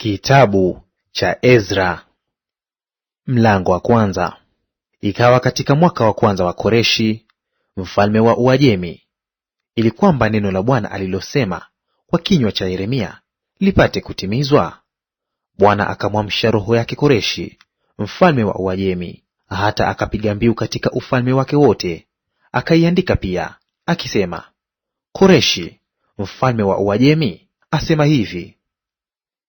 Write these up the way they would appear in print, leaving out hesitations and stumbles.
Kitabu cha Ezra mlango wa kwanza. Ikawa katika mwaka wa kwanza wa Koreshi mfalme wa Uajemi, ili kwamba neno la Bwana alilosema kwa kinywa cha Yeremia lipate kutimizwa, Bwana akamwamsha roho yake Koreshi mfalme wa Uajemi, hata akapiga mbiu katika ufalme wake wote, akaiandika pia akisema, Koreshi mfalme wa Uajemi asema hivi,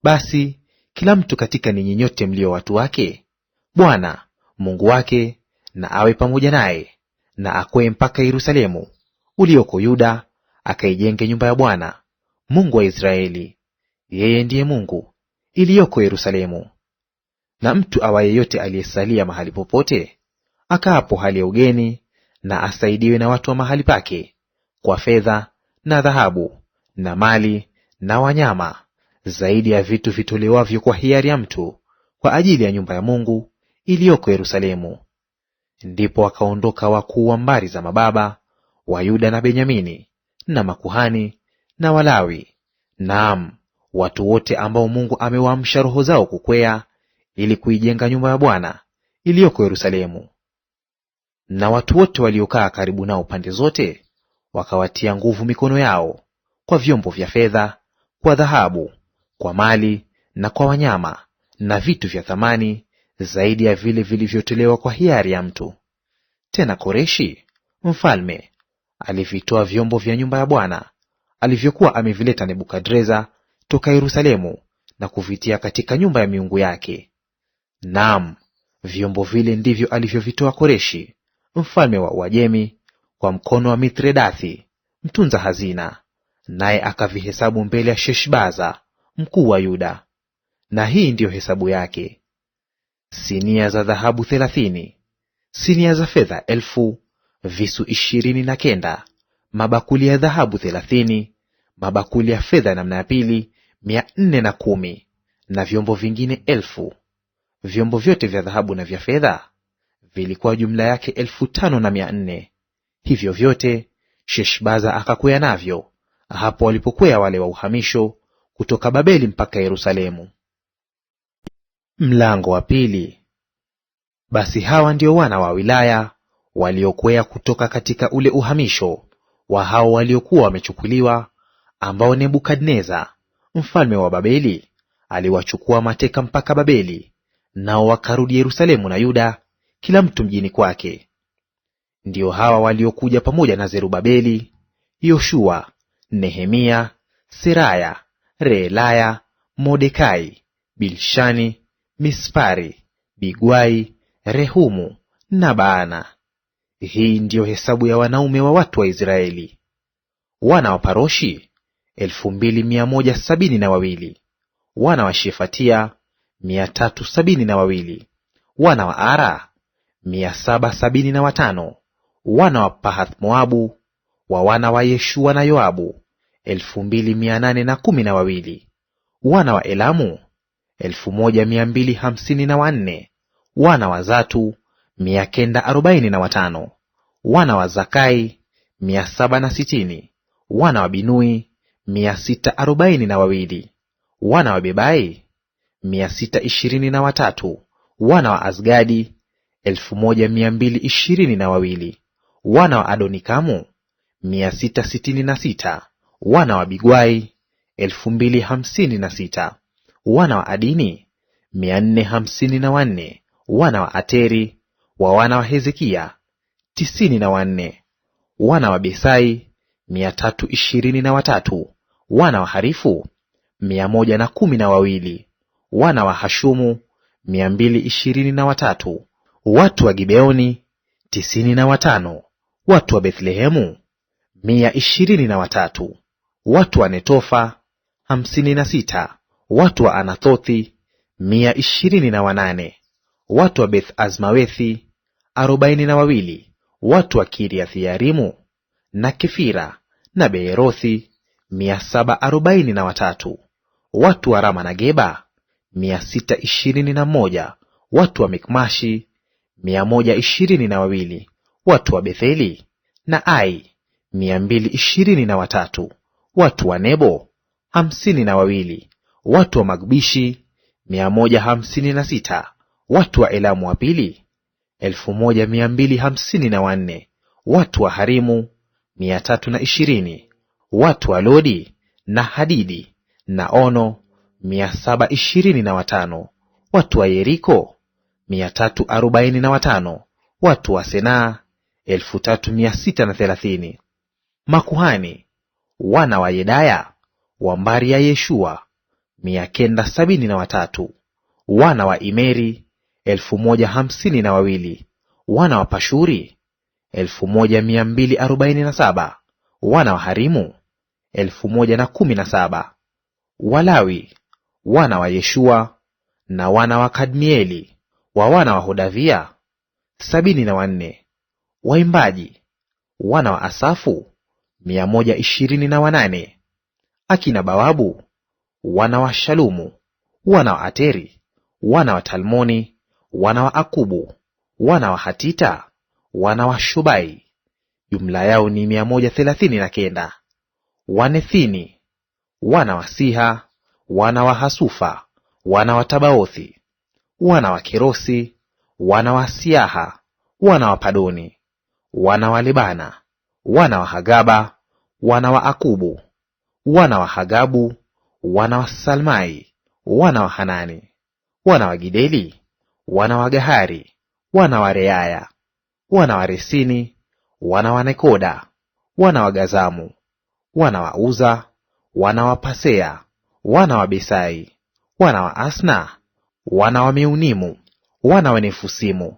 basi kila mtu katika ninyi nyote mlio watu wake, Bwana Mungu wake na awe pamoja naye, na akwee mpaka Yerusalemu ulioko Yuda, akaijenge nyumba ya Bwana Mungu wa Israeli, yeye ndiye Mungu, iliyoko Yerusalemu. Na mtu awaye yote aliyesalia mahali popote akaapo hali ya ugeni, na asaidiwe na watu wa mahali pake kwa fedha na dhahabu na mali na wanyama, zaidi ya vitu vitolewavyo kwa hiari ya mtu kwa ajili ya nyumba ya Mungu iliyoko Yerusalemu. Ndipo wakaondoka wakuu wa mbari za mababa wa Yuda na Benyamini, na makuhani na Walawi, naam, watu wote ambao Mungu amewaamsha roho zao kukwea ili kuijenga nyumba ya Bwana iliyoko Yerusalemu. Na watu wote waliokaa karibu nao pande zote wakawatia nguvu mikono yao kwa vyombo vya fedha, kwa dhahabu, kwa mali na kwa wanyama na vitu vya thamani, zaidi ya vile vilivyotolewa kwa hiari ya mtu. Tena Koreshi mfalme alivitoa vyombo vya nyumba ya Bwana alivyokuwa amevileta Nebukadreza toka Yerusalemu, na kuvitia katika nyumba ya miungu yake. Naam, vyombo vile ndivyo alivyovitoa Koreshi mfalme wa Uajemi kwa mkono wa Mithredathi mtunza hazina, naye akavihesabu mbele ya Sheshbaza mkuu wa Yuda. Na hii ndiyo hesabu yake: sinia za dhahabu 30, sinia za fedha 1,000, visu 29, mabakuli ya dhahabu 30, mabakuli ya fedha namna ya pili 410, na vyombo vingine 1,000. Vyombo vyote vya dhahabu na vya fedha vilikuwa jumla yake 5,400. Hivyo vyote Sheshbaza akakwea navyo hapo walipokwea wale wa uhamisho kutoka Babeli mpaka Yerusalemu. Mlango wa pili. Basi hawa ndio wana wa wilaya waliokwea kutoka katika ule uhamisho wa hao waliokuwa wamechukuliwa, ambao Nebukadneza mfalme wa Babeli aliwachukua mateka mpaka Babeli, nao wakarudi Yerusalemu na Yuda, kila mtu mjini kwake. Ndio hawa waliokuja pamoja na Zerubabeli, Yoshua, Nehemia, Seraya, Reelaya, Mordekai, Bilshani, Mispari, Bigwai, Rehumu na Baana. Hii ndiyo hesabu ya wanaume wa watu wa Israeli. Wana wa Paroshi 2,172. Wana wa Shefatia 372. Wana wa Ara 775. Wana wa Pahath-Moabu wa wana wa Yeshua na Yoabu 2,812. Wana wa Elamu 1,254. Wana wa Zatu 945. Wana wa Zakai 760. Wana wa Binui 642. Wana wa Bebai 623. Wana wa Azgadi 1,222. Wana wa Adonikamu 666. Wana wa Bigwai 2,056. Wana wa Adini 454. Wana wa Ateri wa wana wa Hezekia 94. Wana wa Besai 323. Wana wa Harifu 112. Wana wa Hashumu 223. Watu wa Gibeoni 95. Watu wa Bethlehemu 123. Watu wa Netofa 56. Watu wa Anathothi 128. Watu wa Beth Azmawethi 42. Watu wa Kiriath-Yearimu na Kefira na Beerothi 743. Watu wa Rama na Geba 621. Watu wa Mikmashi 122. Watu wa Betheli na Ai 223. Watu wa Nebo 52. watu wa Magbishi 156, watu wa Elamu wa pili 1254, watu wa Harimu 320, watu wa Lodi na Hadidi na Ono 725, watu wa Yeriko 345, watu wa Senaa 3630. Makuhani wana wa Yedaya wa mbari ya Yeshua 973, wana wa Imeri 1052, wana wa Pashuri 1247, wana wa Harimu 1017. Walawi wana wa Yeshua na wana wa Kadmieli wa wana wa Hodavia 74. Waimbaji wana wa Asafu 128. Akina bawabu wana wa Shalumu, wana wa Ateri, wana wa Talmoni, wana wa Akubu, wana wa Hatita, wana wa Shobai, jumla yao ni 139. Wanethini wana wa Siha, wana wa Hasufa, wana wa Tabaothi, wana wa Kerosi, wana wa Siaha, wana wa Padoni, wana wa Lebana, wana wa Hagaba, wana wa Akubu, wana wa Hagabu, wana wa Salmai, wana wa Hanani, wana wa Gideli, wana wa Gahari, wana wa Reaya, wana wa Resini, wana wa Nekoda, wana wa Gazamu, wana wa Uza, wana wa Pasea, wana wa Besai, wana wa Asna, wana wa Meunimu, wana wa Nefusimu,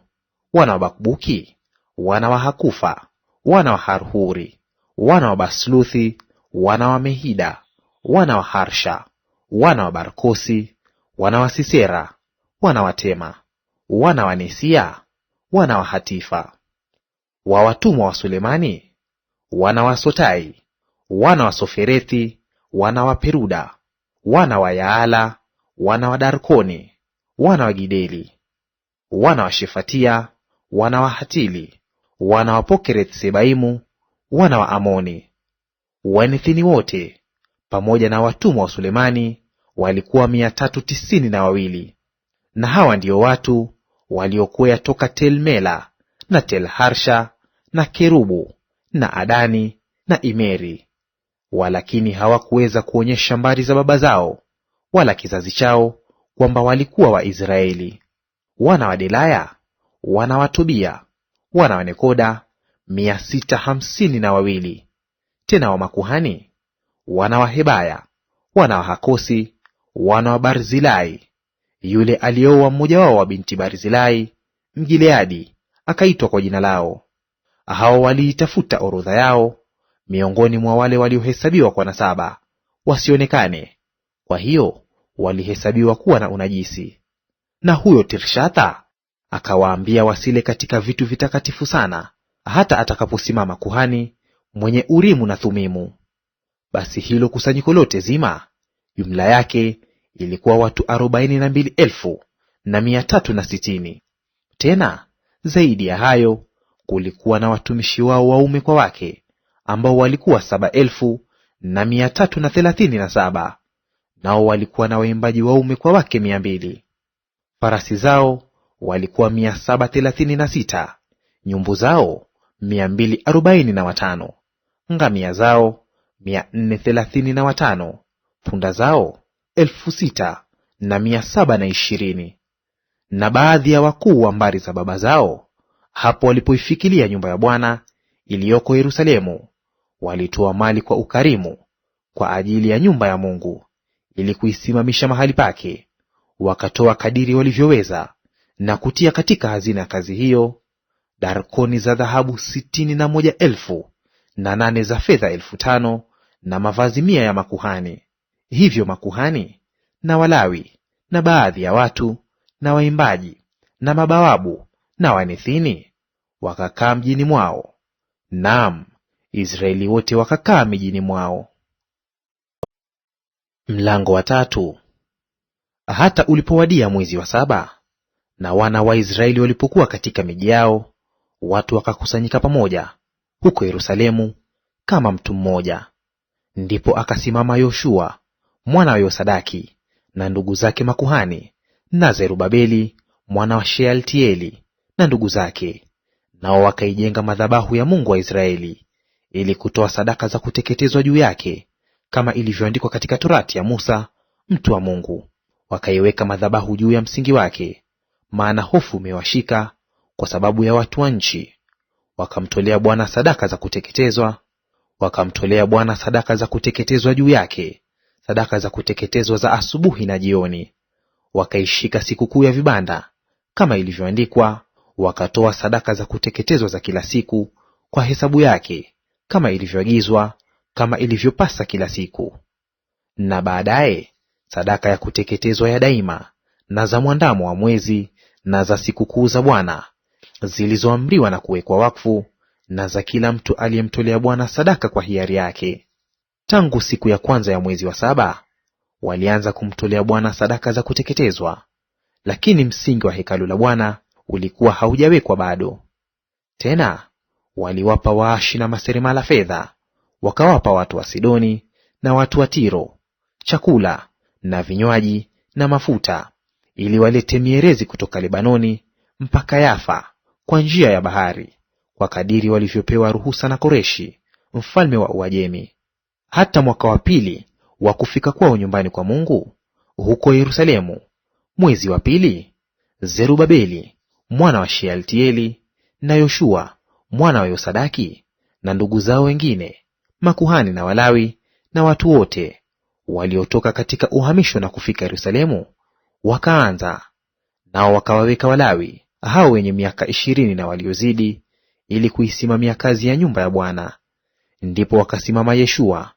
wana wa Bakbuki, wana wa Hakufa, wana wa Harhuri, wana wa Basluthi, wana wa Mehida, wana wa Harsha, wana wa Barkosi, wana wa Sisera, wana wa Tema, wana wa Nesia, wana wa Hatifa. Wa watumwa wa Sulemani, wana wa Sotai, wana wa Soferethi, wana wa Peruda, wana wa Yaala, wana wa Darkoni, wana wa Gideli, wana wa Shefatia, wana wa Hatili, wana wa Pokereth Sebaimu, wana wa Amoni. Wanethini wote pamoja na watumwa wa Sulemani walikuwa 392. Na hawa ndio watu waliokwea toka Tel-Mela na Tel-Harsha na Kerubu na Adani na Imeri. Walakini hawakuweza kuonyesha mbari za baba zao wala kizazi chao kwamba walikuwa Waisraeli. Wana wa Delaya, wana wa Tobia, wana wa Nekoda 652. Tena wa makuhani, wana wa Hebaya, wana wa Hakosi, wana wa Barzilai, yule alioa mmoja wao wa binti Barzilai Mgileadi, akaitwa kwa jina lao. Hao waliitafuta orodha yao miongoni mwa wale waliohesabiwa kwa nasaba, wasionekane; kwa hiyo walihesabiwa kuwa na unajisi. Na huyo Tirshatha akawaambia wasile katika vitu vitakatifu sana, hata atakaposimama kuhani mwenye Urimu na Thumimu. Basi hilo kusanyiko lote zima, jumla yake ilikuwa watu 42,360. Tena zaidi ya hayo kulikuwa na watumishi wao waume kwa wake, ambao walikuwa 7,337, nao walikuwa na waimbaji waume kwa wake 200. Farasi zao walikuwa 736, nyumbu zao 245, ngamia zao 435, punda zao 6,720. Na baadhi ya wakuu wa mbari za baba zao, hapo walipoifikilia nyumba ya Bwana iliyoko Yerusalemu, walitoa mali kwa ukarimu kwa ajili ya nyumba ya Mungu, ili kuisimamisha mahali pake. Wakatoa kadiri walivyoweza, na kutia katika hazina ya kazi hiyo darkoni za dhahabu 61,000, na 8 za fedha 5,000, na mavazi 100 ya makuhani. Hivyo makuhani na Walawi na baadhi ya watu na waimbaji na mabawabu na wanethini wakakaa mjini mwao; naam, Israeli wote wakakaa mijini mwao. Mlango wa 3. Hata ulipowadia mwezi wa 7, na wana wa Israeli walipokuwa katika miji yao, watu wakakusanyika pamoja huko Yerusalemu kama mtu mmoja. Ndipo akasimama Yoshua mwana wa Yosadaki na ndugu zake makuhani, na Zerubabeli mwana wa Shealtieli na ndugu zake, nao wakaijenga madhabahu ya Mungu wa Israeli, ili kutoa sadaka za kuteketezwa juu yake, kama ilivyoandikwa katika Torati ya Musa mtu wa Mungu. Wakaiweka madhabahu juu ya msingi wake, maana hofu imewashika kwa sababu ya watu wa nchi. Wakamtolea Bwana sadaka za kuteketezwa, wakamtolea Bwana sadaka za kuteketezwa juu yake, sadaka za kuteketezwa za asubuhi na jioni. Wakaishika sikukuu ya vibanda kama ilivyoandikwa, wakatoa sadaka za kuteketezwa za kila siku kwa hesabu yake, kama ilivyoagizwa, kama ilivyopasa kila siku. Na baadaye sadaka ya kuteketezwa ya daima na za mwandamo wa mwezi na za sikukuu za Bwana zilizoamriwa na kuwekwa wakfu, na za kila mtu aliyemtolea Bwana sadaka kwa hiari yake. Tangu siku ya kwanza ya mwezi wa 7 walianza kumtolea Bwana sadaka za kuteketezwa, lakini msingi wa hekalu la Bwana ulikuwa haujawekwa bado. Tena waliwapa waashi na maseremala fedha, wakawapa watu wa Sidoni na watu wa Tiro chakula na vinywaji na mafuta, ili walete mierezi kutoka Lebanoni mpaka Yafa kwa njia ya bahari, kwa kadiri walivyopewa ruhusa na Koreshi mfalme wa Uajemi. Hata mwaka wa 2 wa kufika kwao nyumbani kwa Mungu huko Yerusalemu, mwezi wa 2, Zerubabeli mwana wa Shealtieli na Yoshua mwana wa Yosadaki na ndugu zao wengine makuhani na Walawi na watu wote waliotoka katika uhamisho na kufika Yerusalemu wakaanza. Nao wakawaweka Walawi hao wenye miaka 20 na waliozidi, ili kuisimamia kazi ya nyumba ya Bwana. Ndipo wakasimama Yeshua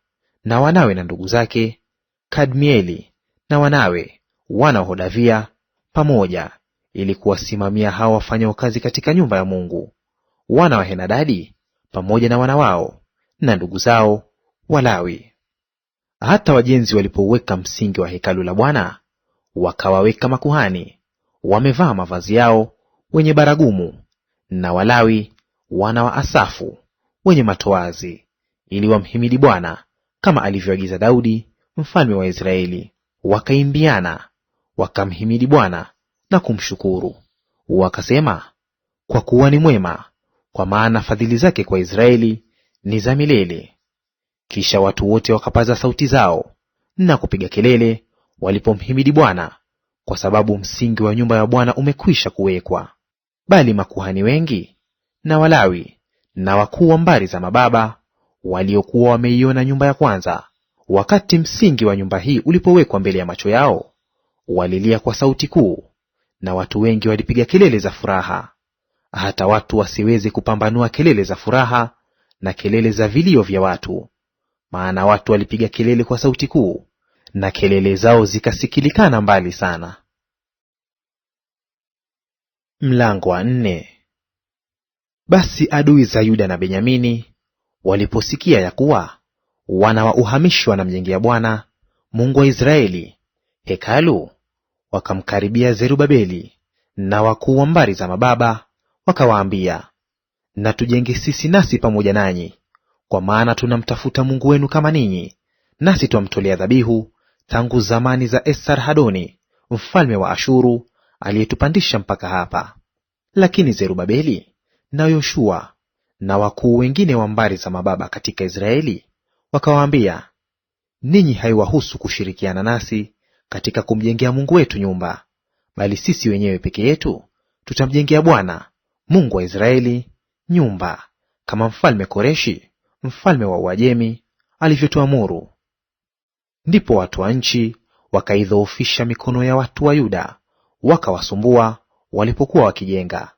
na wanawe na ndugu zake, Kadmieli na wanawe wana wa Hodavia pamoja, ili kuwasimamia hao wafanyao kazi katika nyumba ya Mungu, wana wa Henadadi pamoja na wana wao na ndugu zao Walawi. Hata wajenzi walipouweka msingi wa hekalu la Bwana, wakawaweka makuhani wamevaa mavazi yao wenye baragumu, na Walawi wana wa Asafu wenye matoazi, ili wamhimidi Bwana kama alivyoagiza Daudi mfalme wa Israeli. Wakaimbiana, wakamhimidi Bwana na kumshukuru, wakasema, kwa kuwa ni mwema, kwa maana fadhili zake kwa Israeli ni za milele. Kisha watu wote wakapaza sauti zao na kupiga kelele walipomhimidi Bwana, kwa sababu msingi wa nyumba ya Bwana umekwisha kuwekwa. Bali makuhani wengi na Walawi na wakuu wa mbari za mababa waliokuwa wameiona nyumba ya kwanza, wakati msingi wa nyumba hii ulipowekwa mbele ya macho yao, walilia kwa sauti kuu, na watu wengi walipiga kelele za furaha, hata watu wasiweze kupambanua kelele za furaha na kelele za vilio vya watu. Maana watu walipiga kelele kwa sauti kuu, na kelele zao zikasikilikana mbali sana. Mlango wa 4. Basi adui za Yuda na Benyamini waliposikia ya kuwa wana wa uhamisho wanamjengea Bwana Mungu wa Israeli hekalu, wakamkaribia Zerubabeli na wakuu wa mbari za mababa, wakawaambia, na tujenge sisi nasi pamoja nanyi, kwa maana tunamtafuta Mungu wenu kama ninyi, nasi twamtolea dhabihu tangu zamani za Esarhadoni mfalme wa Ashuru, aliyetupandisha mpaka hapa. Lakini Zerubabeli na Yoshua na wakuu wengine wa mbari za mababa katika Israeli wakawaambia, ninyi haiwahusu kushirikiana nasi katika kumjengea Mungu wetu nyumba, bali sisi wenyewe peke yetu tutamjengea Bwana Mungu wa Israeli nyumba, kama mfalme Koreshi mfalme wa Uajemi alivyotuamuru. Ndipo watu wa nchi wakaidhoofisha mikono ya watu wa Yuda, wakawasumbua walipokuwa wakijenga,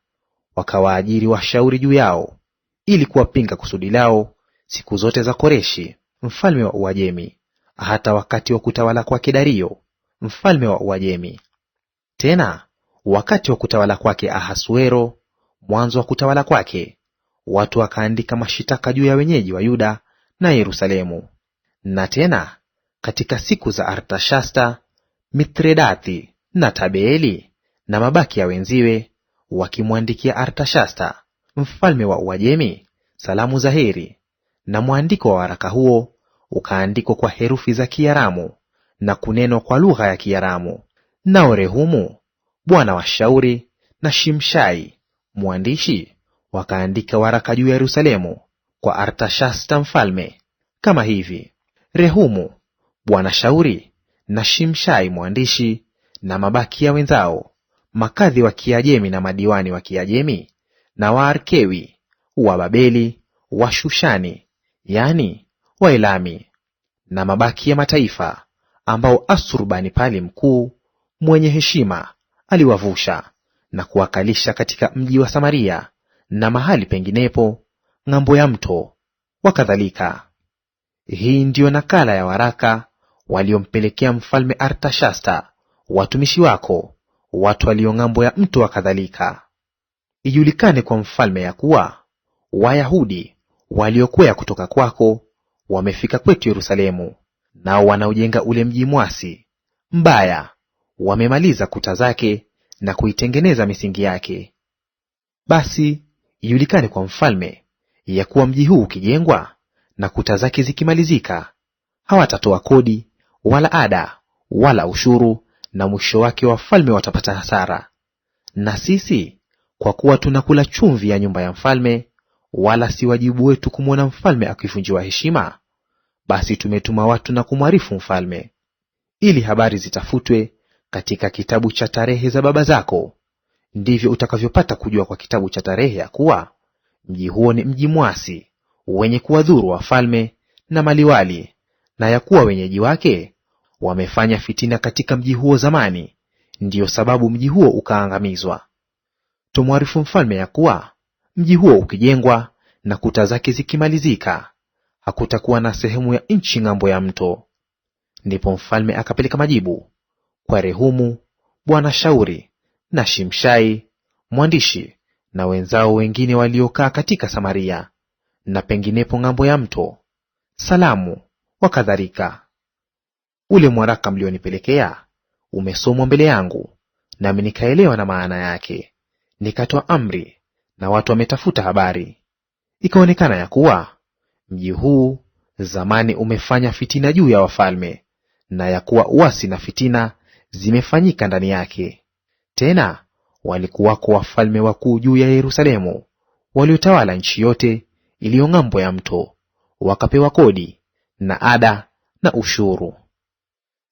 wakawaajiri washauri juu yao, ili kuwapinga kusudi lao siku zote za Koreshi mfalme wa Uajemi, hata wakati wa kutawala kwake Dario mfalme wa Uajemi. Tena wakati wa kutawala kwake Ahasuero, mwanzo wa kutawala kwake, watu wakaandika mashitaka juu ya wenyeji wa Yuda na Yerusalemu. Na tena katika siku za Artashasta, Mithredathi na Tabeeli na mabaki ya wenziwe, wakimwandikia Artashasta mfalme wa Uajemi salamu za heri, na mwandiko wa waraka huo ukaandikwa kwa herufi za Kiaramu na kunenwa kwa lugha ya Kiaramu. Nao Rehumu bwana wa shauri na Shimshai mwandishi wakaandika waraka juu ya Yerusalemu kwa Artashasta mfalme, kama hivi: Rehumu bwana shauri na Shimshai mwandishi na mabaki ya wenzao, makadhi wa Kiajemi na madiwani wa Kiajemi na Waarkewi, wa Babeli, wa Shushani, yani Waelami, na mabaki ya mataifa ambao Asurbanipali mkuu mwenye heshima aliwavusha na kuwakalisha katika mji wa Samaria na mahali penginepo ng'ambo ya mto, wakadhalika. Hii ndiyo nakala ya waraka waliompelekea mfalme Artashasta watumishi wako, watu walio ng'ambo ya mto wakadhalika. Ijulikane kwa mfalme ya kuwa Wayahudi waliokwea kutoka kwako wamefika kwetu Yerusalemu, nao wanaojenga ule mji mwasi mbaya wamemaliza kuta zake na kuitengeneza misingi yake. Basi ijulikane kwa mfalme ya kuwa mji huu ukijengwa na kuta zake zikimalizika, hawatatoa kodi wala ada wala ushuru, na mwisho wake wafalme watapata hasara. Na sisi kwa kuwa tunakula chumvi ya nyumba ya mfalme, wala si wajibu wetu kumwona mfalme akivunjiwa heshima, basi tumetuma watu na kumwarifu mfalme, ili habari zitafutwe katika kitabu cha tarehe za baba zako. Ndivyo utakavyopata kujua kwa kitabu cha tarehe ya kuwa mji huo ni mji mwasi wenye kuwadhuru wafalme na maliwali, na ya kuwa wenyeji wake wamefanya fitina katika mji huo zamani, ndiyo sababu mji huo ukaangamizwa. Tumwarifu mfalme ya kuwa mji huo ukijengwa na kuta zake zikimalizika, hakutakuwa na sehemu ya nchi ng'ambo ya mto. Ndipo mfalme akapeleka majibu kwa Rehumu bwana shauri na Shimshai mwandishi na wenzao wengine waliokaa katika Samaria na penginepo ng'ambo ya mto, salamu wakadhalika. Ule mwaraka mlionipelekea umesomwa mbele yangu, nami nikaelewa na maana yake, nikatoa amri, na watu wametafuta habari. Ikaonekana ya kuwa mji huu zamani umefanya fitina juu ya wafalme, na ya kuwa uasi na fitina zimefanyika ndani yake. Tena walikuwako wafalme wakuu juu ya Yerusalemu, waliotawala nchi yote iliyo ng'ambo ya mto, wakapewa kodi na ada na ushuru.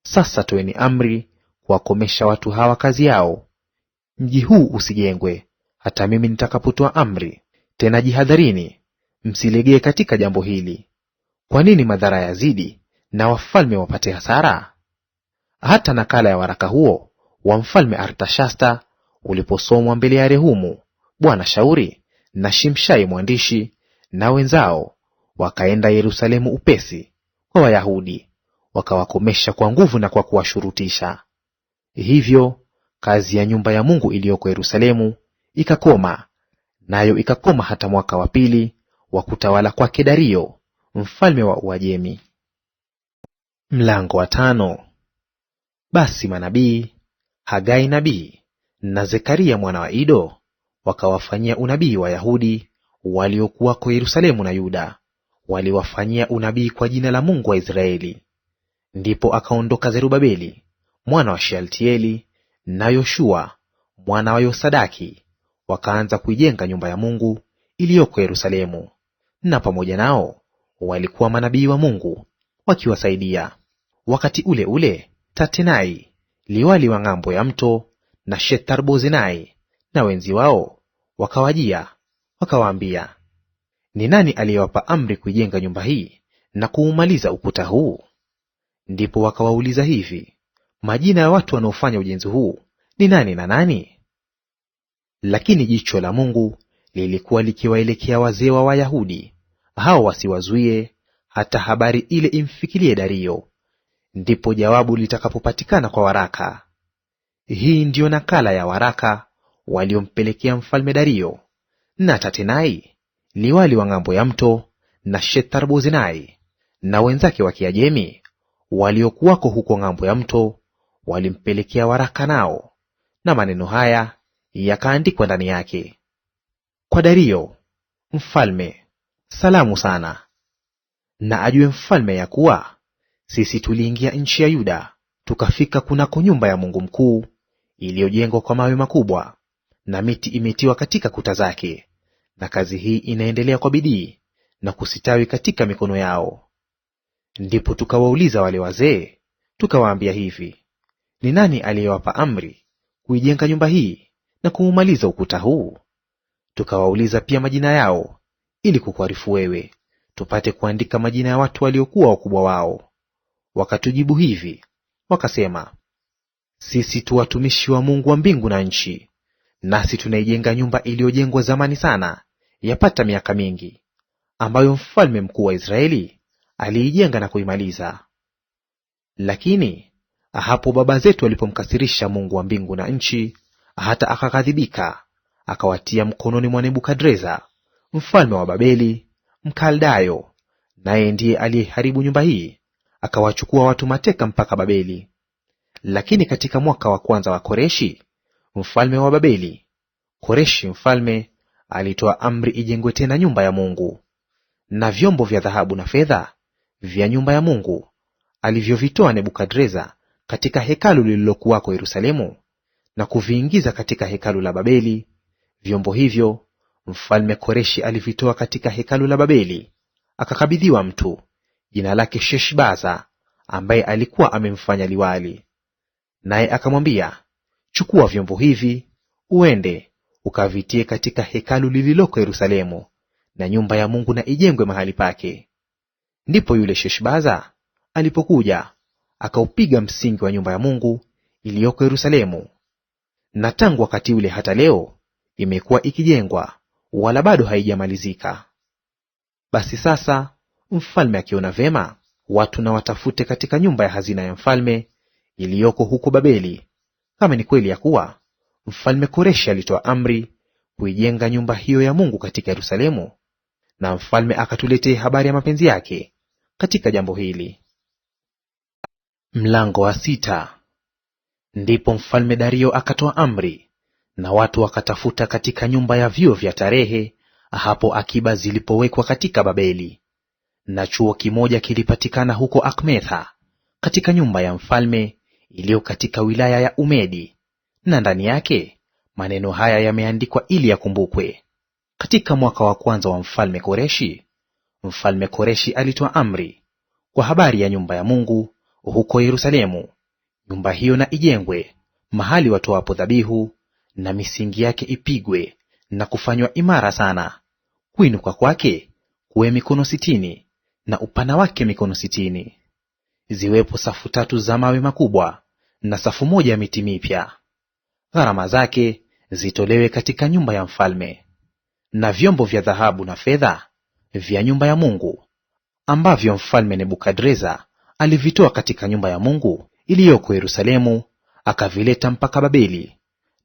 Sasa toeni amri kuwakomesha watu hawa kazi yao, mji huu usijengwe hata mimi nitakapotoa amri. Tena jihadharini, msilegee katika jambo hili. Kwa nini madhara yazidi na wafalme wapate hasara? Hata nakala ya waraka huo wa mfalme Artashasta uliposomwa mbele ya Rehumu bwana shauri na Shimshai mwandishi na wenzao, wakaenda Yerusalemu upesi kwa Wayahudi, wakawakomesha kwa nguvu na kwa kuwashurutisha. Hivyo kazi ya nyumba ya Mungu iliyoko Yerusalemu ikakoma, nayo ikakoma hata mwaka wa pili wa kutawala kwake Dario mfalme wa Uajemi. Mlango wa 5. Basi manabii Hagai nabii na Zekaria mwana wa Ido wakawafanyia unabii Wayahudi waliokuwako Yerusalemu na Yuda, waliwafanyia unabii kwa jina la Mungu wa Israeli. Ndipo akaondoka Zerubabeli mwana wa Shealtieli na Yoshua mwana wa Yosadaki, wakaanza kuijenga nyumba ya Mungu iliyoko Yerusalemu, na pamoja nao walikuwa manabii wa Mungu wakiwasaidia. Wakati ule ule Tatenai liwali wa ng'ambo ya mto na Shetharbozenai na wenzi wao wakawajia, wakawaambia, ni nani aliyewapa amri kuijenga nyumba hii na kuumaliza ukuta huu? Ndipo wakawauliza hivi, majina ya watu wanaofanya ujenzi huu ni nani na nani? Lakini jicho la Mungu lilikuwa likiwaelekea wazee wa Wayahudi, hao wasiwazuie hata habari ile imfikilie Dario. Ndipo jawabu litakapopatikana kwa waraka. Hii ndiyo nakala ya waraka waliompelekea mfalme Dario na Tatenai liwali wa ng'ambo ya mto na Shetharbozenai na wenzake wa Kiajemi waliokuwako huko ng'ambo ya mto walimpelekea waraka nao, na maneno haya yakaandikwa ndani yake. Kwa Dario mfalme, salamu sana. Na ajue mfalme ya kuwa sisi tuliingia nchi ya Yuda tukafika kunako nyumba ya Mungu mkuu iliyojengwa kwa mawe makubwa, na miti imetiwa katika kuta zake, na kazi hii inaendelea kwa bidii na kusitawi katika mikono yao. Ndipo tukawauliza wale wazee, tukawaambia hivi, ni nani aliyewapa amri kuijenga nyumba hii na kuumaliza ukuta huu? Tukawauliza pia majina yao, ili kukuarifu wewe, tupate kuandika majina ya watu waliokuwa wakubwa wao. Wakatujibu hivi wakasema, sisi tu watumishi wa Mungu wa mbingu na nchi, nasi tunaijenga nyumba iliyojengwa zamani sana, yapata miaka mingi, ambayo mfalme mkuu wa Israeli aliijenga na kuimaliza. Lakini hapo baba zetu walipomkasirisha Mungu wa mbingu na nchi, hata akaghadhibika, akawatia mkononi mwa Nebukadreza mfalme wa Babeli Mkaldayo, naye ndiye aliyeharibu nyumba hii, akawachukua watu mateka mpaka Babeli. Lakini katika mwaka wa kwanza wa Koreshi mfalme wa Babeli, Koreshi mfalme alitoa amri ijengwe tena nyumba ya Mungu. Na vyombo vya dhahabu na fedha vya nyumba ya Mungu alivyovitoa Nebukadreza katika hekalu lililokuwako Yerusalemu na kuviingiza katika hekalu la Babeli, vyombo hivyo mfalme Koreshi alivitoa katika hekalu la Babeli, akakabidhiwa mtu jina lake Sheshbaza, ambaye alikuwa amemfanya liwali. Naye akamwambia, chukua vyombo hivi uende ukavitie katika hekalu lililoko Yerusalemu, na nyumba ya Mungu na ijengwe mahali pake. Ndipo yule Sheshbaza alipokuja akaupiga msingi wa nyumba ya Mungu iliyoko Yerusalemu, na tangu wakati ule hata leo imekuwa ikijengwa, wala bado haijamalizika. Basi sasa mfalme akiona vema, watu na watafute katika nyumba ya hazina ya mfalme iliyoko huko Babeli, kama ni kweli ya kuwa mfalme Koreshi alitoa amri kuijenga nyumba hiyo ya Mungu katika Yerusalemu, na mfalme akatuletee habari ya mapenzi yake katika jambo hili. Mlango wa sita. Ndipo mfalme Dario akatoa amri, na watu wakatafuta katika nyumba ya vyuo vya tarehe hapo akiba zilipowekwa katika Babeli. Na chuo kimoja kilipatikana huko Akmetha katika nyumba ya mfalme iliyo katika wilaya ya Umedi, na ndani yake maneno haya yameandikwa ili yakumbukwe. Katika mwaka wa kwanza wa mfalme Koreshi, mfalme Koreshi alitoa amri kwa habari ya nyumba ya Mungu huko Yerusalemu, nyumba hiyo na ijengwe mahali watoapo dhabihu, na misingi yake ipigwe na kufanywa imara sana, kuinuka kwake kuwe mikono 60 na upana wake mikono 60. Ziwepo safu 3 za mawe makubwa na safu moja ya miti mipya. Gharama zake zitolewe katika nyumba ya mfalme. Na vyombo vya dhahabu na fedha vya nyumba ya Mungu ambavyo mfalme Nebukadreza alivitoa katika nyumba ya Mungu iliyoko Yerusalemu, akavileta mpaka Babeli,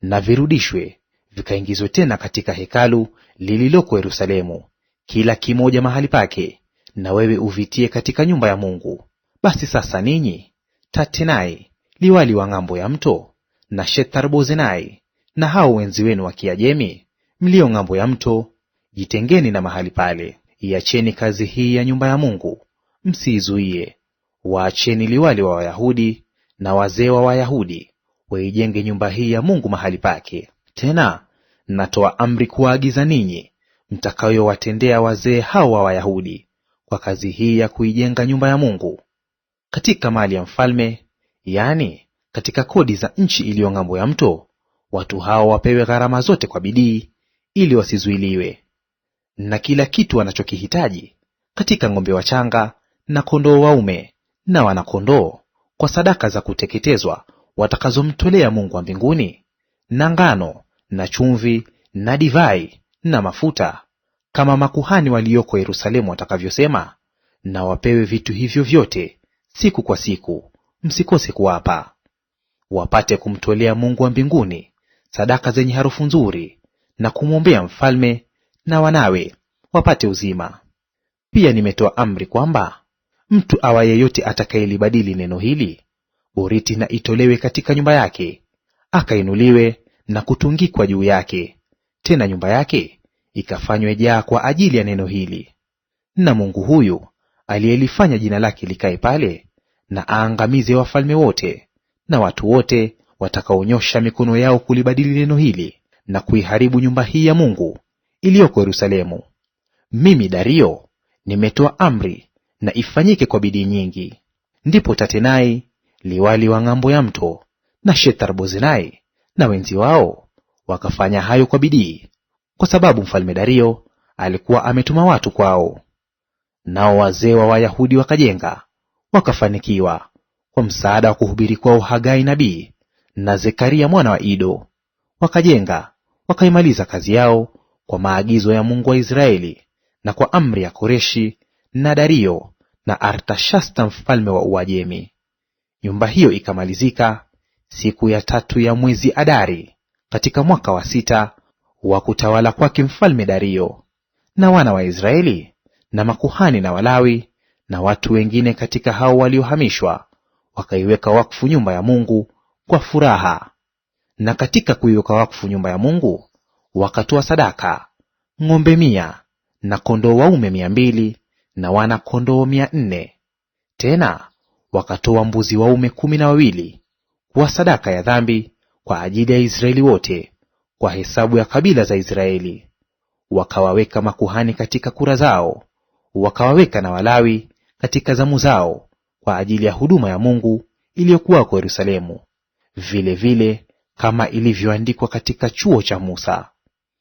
na virudishwe vikaingizwe tena katika hekalu lililoko Yerusalemu, kila kimoja mahali pake, na wewe uvitie katika nyumba ya Mungu. Basi sasa ninyi Tatenai liwali wa ng'ambo ya mto, na Shethar-Bozenai na hao wenzi wenu wa Kiajemi mlio ng'ambo ya mto, jitengeni na mahali pale. Iacheni kazi hii ya nyumba ya Mungu, msiizuie. Waacheni liwali wa Wayahudi na wazee wa Wayahudi waijenge nyumba hii ya Mungu mahali pake. Tena natoa amri kuwaagiza ninyi mtakayowatendea wazee hao wa Wayahudi kwa kazi hii ya kuijenga nyumba ya Mungu. Katika mali ya mfalme, yaani katika kodi za nchi iliyo ng'ambo ya mto, watu hao wapewe gharama zote kwa bidii, ili wasizuiliwe. Na kila kitu wanachokihitaji katika ng'ombe wachanga na kondoo waume na wana-kondoo, kwa sadaka za kuteketezwa watakazomtolea Mungu wa mbinguni, na ngano na chumvi na divai na mafuta, kama makuhani walioko Yerusalemu watakavyosema, na wapewe vitu hivyo vyote siku kwa siku, msikose kuwapa. Wapate kumtolea Mungu wa mbinguni sadaka zenye harufu nzuri, na kumwombea mfalme na wanawe wapate uzima. Pia nimetoa amri kwamba mtu awa yeyote atakayelibadili neno hili, boriti na itolewe katika nyumba yake, akainuliwe na kutungikwa juu yake, tena nyumba yake ikafanywe jaa kwa ajili ya neno hili. Na Mungu huyu aliyelifanya jina lake likae pale, na aangamize wafalme wote na watu wote watakaonyosha mikono yao kulibadili neno hili na kuiharibu nyumba hii ya Mungu iliyoko Yerusalemu. Mimi Dario nimetoa amri na ifanyike kwa bidii nyingi. Ndipo Tatenai liwali wa ng'ambo ya mto na Shethar-Bozenai na wenzi wao wakafanya hayo kwa bidii, kwa sababu mfalme Dario alikuwa ametuma watu kwao. Nao wazee wa Wayahudi wakajenga wakafanikiwa, kwa msaada wa kuhubiri kwao Hagai nabii na Zekaria mwana wa Ido. Wakajenga wakaimaliza kazi yao kwa maagizo ya Mungu wa Israeli, na kwa amri ya Koreshi na Dario na Artashasta mfalme wa Uajemi. Nyumba hiyo ikamalizika siku ya 3 ya mwezi Adari, katika mwaka wa 6 wa kutawala kwake mfalme Dario. Na wana wa Israeli na makuhani na Walawi na watu wengine katika hao waliohamishwa wakaiweka wakfu nyumba ya Mungu kwa furaha. Na katika kuiweka wakfu nyumba ya Mungu wakatoa sadaka ng'ombe 100 na kondoo waume 200 na wana kondoo 400. Tena wakatoa mbuzi waume 12 kuwa sadaka ya dhambi kwa ajili ya Israeli wote, kwa hesabu ya kabila za Israeli. Wakawaweka makuhani katika kura zao, wakawaweka na Walawi katika zamu zao kwa ajili ya huduma ya Mungu iliyokuwako Yerusalemu, vile vile kama ilivyoandikwa katika chuo cha Musa.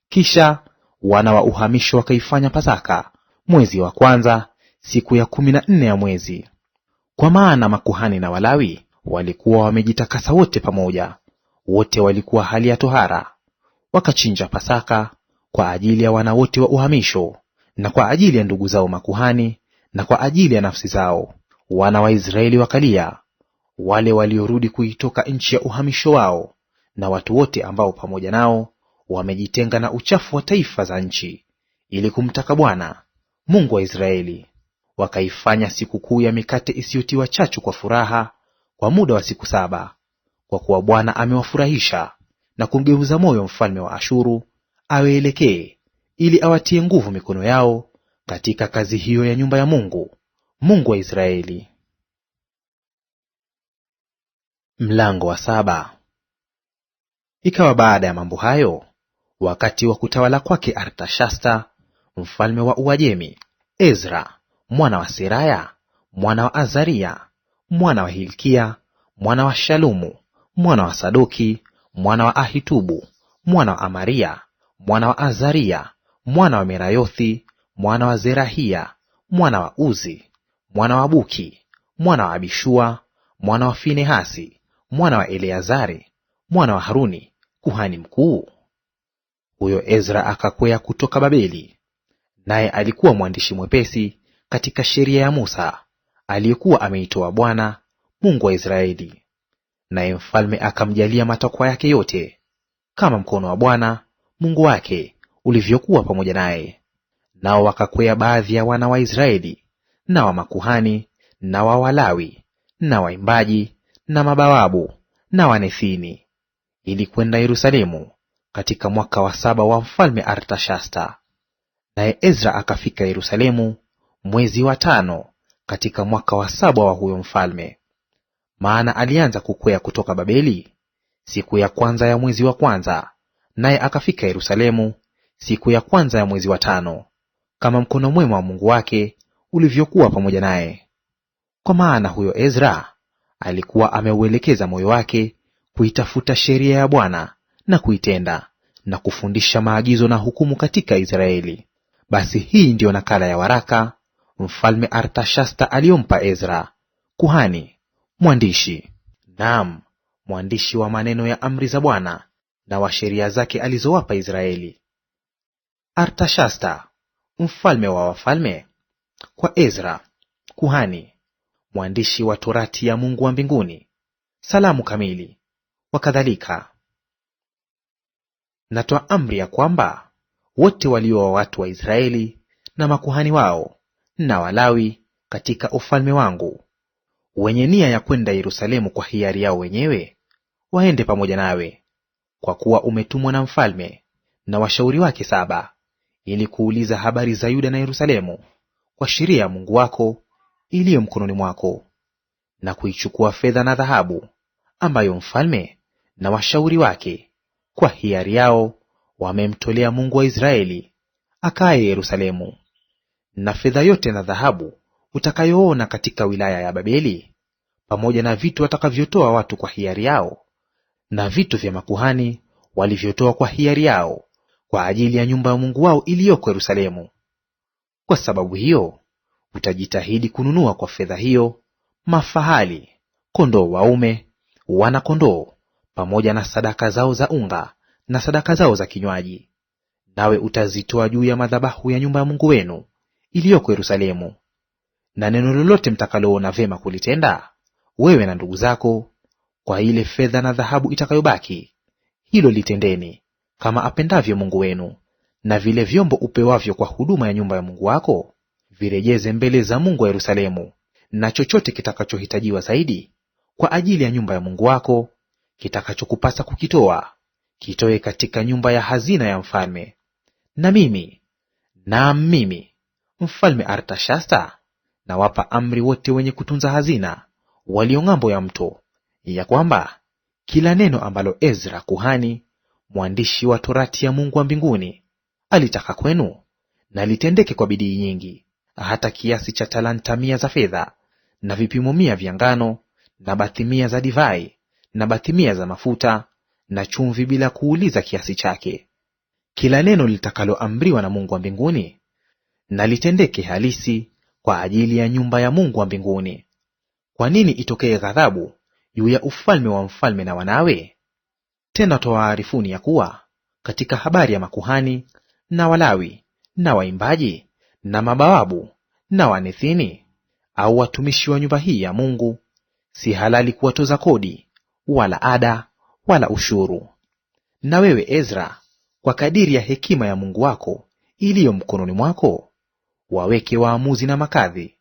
Kisha wana wa uhamisho wakaifanya Pasaka mwezi wa kwanza, siku ya 14 ya mwezi. Kwa maana makuhani na Walawi walikuwa wamejitakasa wote pamoja, wote walikuwa hali ya tohara. Wakachinja Pasaka kwa ajili ya wana wote wa uhamisho, na kwa ajili ya ndugu zao makuhani, na kwa ajili ya nafsi zao. Wana wa Israeli wakalia, wale waliorudi kuitoka nchi ya uhamisho wao, na watu wote ambao pamoja nao wamejitenga na uchafu wa taifa za nchi, ili kumtaka Bwana Mungu wa Israeli. Wakaifanya sikukuu ya mikate isiyotiwa chachu kwa furaha kwa muda wa siku 7, kwa kuwa Bwana amewafurahisha na kumgeuza moyo mfalme wa Ashuru awaelekee, ili awatie nguvu mikono yao katika kazi hiyo ya nyumba ya Mungu, Mungu wa Israeli. Mlango wa 7. Ikawa baada ya mambo hayo, wakati wa kutawala kwake Artashasta mfalme wa Uajemi, Ezra mwana wa Seraya mwana wa Azaria mwana wa Hilkia mwana wa Shalumu mwana wa Sadoki mwana wa Ahitubu mwana wa Amaria mwana wa Azaria mwana wa Merayothi mwana wa Zerahia mwana wa Uzi mwana wa Buki mwana wa Abishua mwana wa Finehasi mwana wa Eleazari mwana wa Haruni kuhani mkuu. Huyo Ezra akakwea kutoka Babeli, naye alikuwa mwandishi mwepesi katika sheria ya Musa aliyekuwa ameitoa Bwana Mungu wa Israeli. Naye mfalme akamjalia matakwa yake yote, kama mkono wa Bwana Mungu wake ulivyokuwa pamoja naye. Nao wakakwea baadhi ya wana wa Israeli na wa makuhani na wa Walawi na waimbaji na mabawabu na wanethini, ili kwenda Yerusalemu katika mwaka wa 7 wa mfalme Artashasta. Naye Ezra akafika Yerusalemu mwezi wa 5 katika mwaka wa 7 wa huyo mfalme. Maana alianza kukwea kutoka Babeli siku ya kwanza ya mwezi wa kwanza, naye akafika Yerusalemu siku ya kwanza ya mwezi wa 5, kama mkono mwema wa Mungu wake ulivyokuwa pamoja naye. Kwa maana huyo Ezra alikuwa ameuelekeza moyo wake kuitafuta sheria ya Bwana na kuitenda, na kufundisha maagizo na hukumu katika Israeli. Basi hii ndiyo nakala ya waraka mfalme Artashasta aliyompa Ezra kuhani, mwandishi, naam, mwandishi wa maneno ya amri za Bwana na wa sheria zake alizowapa Israeli. Artashasta mfalme wa wafalme, kwa Ezra kuhani, mwandishi wa torati ya Mungu wa mbinguni, salamu kamili. Wakadhalika natoa amri ya kwamba wote walio wa watu wa Israeli na makuhani wao na Walawi katika ufalme wangu, wenye nia ya kwenda Yerusalemu kwa hiari yao wenyewe, waende pamoja nawe, kwa kuwa umetumwa na mfalme na washauri wake 7, ili kuuliza habari za Yuda na Yerusalemu kwa sheria ya Mungu wako iliyo mkononi mwako, na kuichukua fedha na dhahabu ambayo mfalme na washauri wake kwa hiari yao wamemtolea Mungu wa Israeli akaye Yerusalemu. Na fedha yote na dhahabu utakayoona katika wilaya ya Babeli, pamoja na vitu watakavyotoa watu kwa hiari yao, na vitu vya makuhani walivyotoa kwa hiari yao kwa ajili ya nyumba ya Mungu wao iliyoko Yerusalemu. Kwa sababu hiyo utajitahidi kununua kwa fedha hiyo mafahali, kondoo waume, wana-kondoo, pamoja na sadaka zao za unga na sadaka zao za kinywaji, nawe utazitoa juu ya madhabahu ya nyumba ya Mungu wenu iliyoko Yerusalemu. Na neno lolote mtakaloona vema kulitenda, wewe na ndugu zako, kwa ile fedha na dhahabu itakayobaki, hilo litendeni, kama apendavyo Mungu wenu. Na vile vyombo upewavyo kwa huduma ya nyumba ya Mungu wako, virejeze mbele za Mungu wa Yerusalemu. Na chochote kitakachohitajiwa zaidi kwa ajili ya nyumba ya Mungu wako, kitakachokupasa kukitoa, kitoe katika nyumba ya hazina ya mfalme. Na mimi, naam mimi, Mfalme Artashasta, nawapa amri wote wenye kutunza hazina walio ng'ambo ya mto, ya kwamba kila neno ambalo Ezra kuhani, mwandishi wa torati ya Mungu wa mbinguni, alitaka kwenu, na litendeke kwa bidii nyingi, hata kiasi cha talanta 100 za fedha, na vipimo 100 vya ngano, na bathi 100 za divai, na bathi 100 za mafuta, na chumvi, bila kuuliza kiasi chake. Kila neno litakaloamriwa na Mungu wa mbinguni, na litendeke halisi kwa ajili ya nyumba ya Mungu wa mbinguni. Kwa nini itokee ghadhabu juu ya ufalme wa mfalme na wanawe? Tena twawaarifuni ya kuwa katika habari ya makuhani na Walawi na waimbaji na mabawabu na wanethini, au watumishi wa nyumba hii ya Mungu, si halali kuwatoza kodi wala ada wala ushuru. Na wewe Ezra, kwa kadiri ya hekima ya Mungu wako iliyo mkononi mwako, waweke waamuzi na makadhi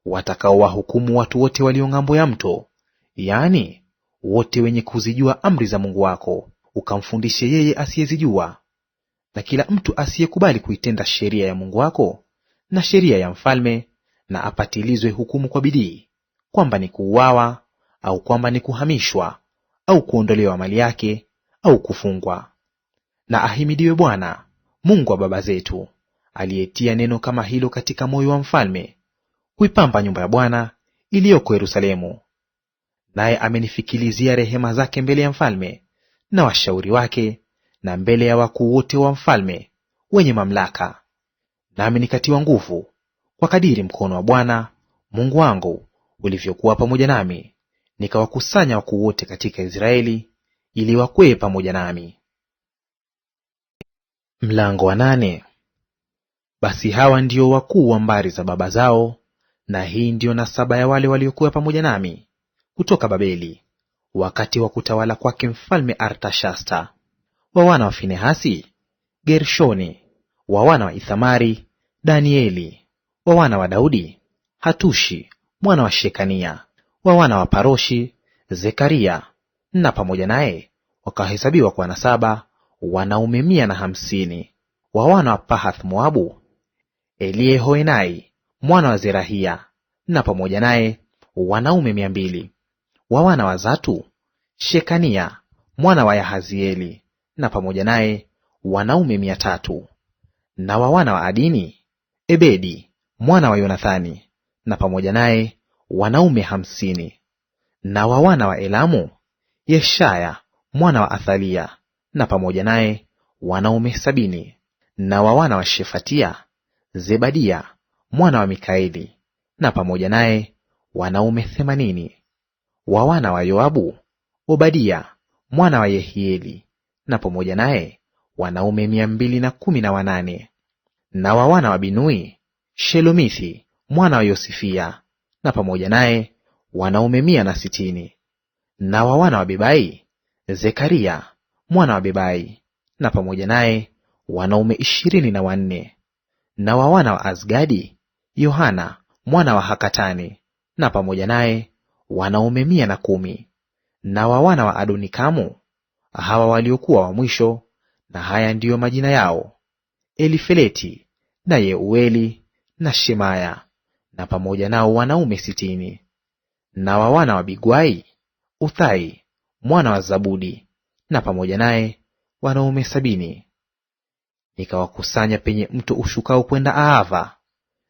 watakaowahukumu watu wote walio ng'ambo ya mto, yaani wote wenye kuzijua amri za Mungu wako, ukamfundishe yeye asiyezijua. Na kila mtu asiyekubali kuitenda sheria ya Mungu wako na sheria ya mfalme, na apatilizwe hukumu kwa bidii, kwamba ni kuuawa, au kwamba ni kuhamishwa, au kuondolewa mali yake, au kufungwa. Na ahimidiwe Bwana Mungu wa baba zetu, aliyetia neno kama hilo katika moyo wa mfalme, kuipamba nyumba ya Bwana iliyoko Yerusalemu. Naye amenifikilizia rehema zake mbele ya mfalme na washauri wake, na mbele ya wakuu wote wa mfalme wenye mamlaka. Nami nikatiwa nguvu kwa kadiri mkono wa Bwana Mungu wangu ulivyokuwa pamoja nami, nikawakusanya wakuu wote katika Israeli ili wakwee pamoja nami. Mlango wa 8. Basi hawa ndio wakuu wa mbari za baba zao, na hii ndiyo nasaba ya wale waliokuwa pamoja nami kutoka Babeli, wakati wa kutawala kwake mfalme Artashasta. Wa wana wa Finehasi, Gershoni; wa wana wa Ithamari, Danieli; wa wana wa Daudi, Hatushi mwana wa Shekania; wa wana wa Paroshi, Zekaria; na pamoja naye wakahesabiwa kwa nasaba wanaume 150. Wa wana wa Pahath Moabu, Eliehoenai mwana wa Zerahia; na pamoja naye wanaume 200. Wa wana wa Zatu, Shekania mwana wa Yahazieli; na pamoja naye wanaume 300. Na wa wana wa Adini, Ebedi mwana wa Yonathani; na pamoja naye wanaume 50. Na wa wana wa Elamu, Yeshaya mwana wa Athalia; na pamoja naye wanaume 70. Na wa wana wa Shefatia, Zebadia mwana wa Mikaeli; na pamoja naye wanaume 80. Wa wana wa Yoabu, Obadia mwana wa Yehieli; na pamoja naye wanaume 218. Na wa wana wa Binui, Shelomithi mwana wa Yosifia; na pamoja naye wanaume 160. Na wa wana wa Bebai, Zekaria mwana wa Bebai; na pamoja naye wanaume 24. Na wa wana wa Azgadi, Yohana mwana wa Hakatani; na pamoja naye wanaume 110. Na wa wana wa Adonikamu, hawa waliokuwa wa mwisho, na haya ndiyo majina yao: Elifeleti na Yeueli na Shemaya; na pamoja nao wanaume 60. Na wa wana wa Bigwai, Uthai mwana wa Zabudi, na pamoja naye wanaume 70. Nikawakusanya penye mto ushukao kwenda Ahava,